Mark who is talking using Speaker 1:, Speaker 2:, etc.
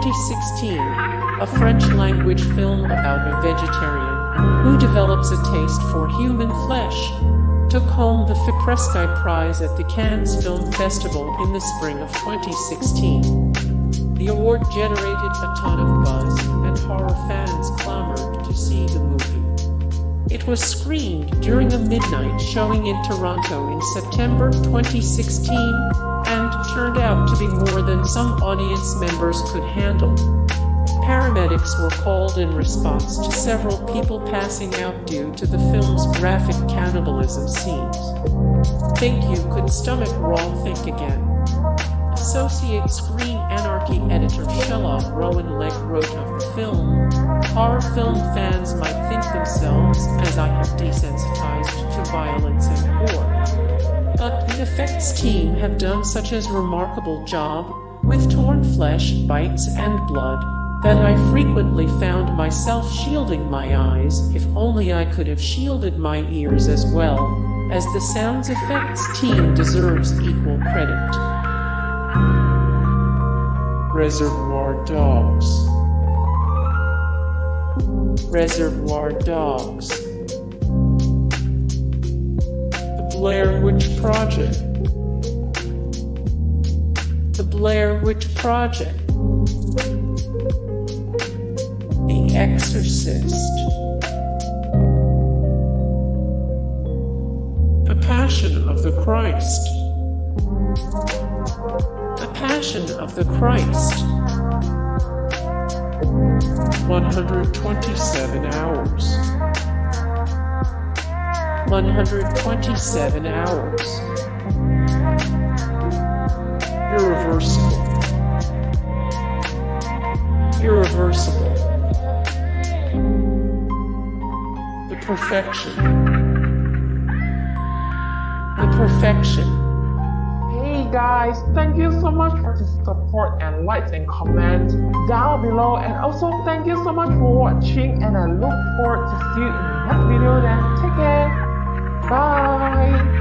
Speaker 1: 2016, a French-language film about a vegetarian who develops a taste for human flesh, took home the Filmmakers Prize at the Cannes Film Festival in the spring of 2016. The award generated a ton of buzz, and horror fans clamored to see the movie. It was screened during a midnight showing in Toronto in September 2016, and turned out to be more than some audience members could handle. Paramedics were called in response to several people passing out due to the film's graphic cannibalism scenes. Think you could stomach raw think again? Associate Screen Anarchy editor Shelagh Rowan-Legg wrote of the film, "Horror film fans might think themselves, as I have desensitized to violence and gore. But the effects team have done such a remarkable job, with torn flesh, bites and blood, that I frequently found myself shielding my eyes. If only I could have shielded my ears as well, as the sounds effects team deserves equal credit." Reservoir Dogs. Reservoir Dogs. The Blair Witch Project. The Blair Witch Project. The Exorcist. The Passion of the Christ. The Passion of the Christ. 127 hours. 127 hours. Irrversible. Irrversible. The Perfection. The Perfection.
Speaker 2: Hey guys, thank you so much for the support and likes and comments down below, and also thank you so much for watching, and I look forward to see you in the next video. Then take care. Bye.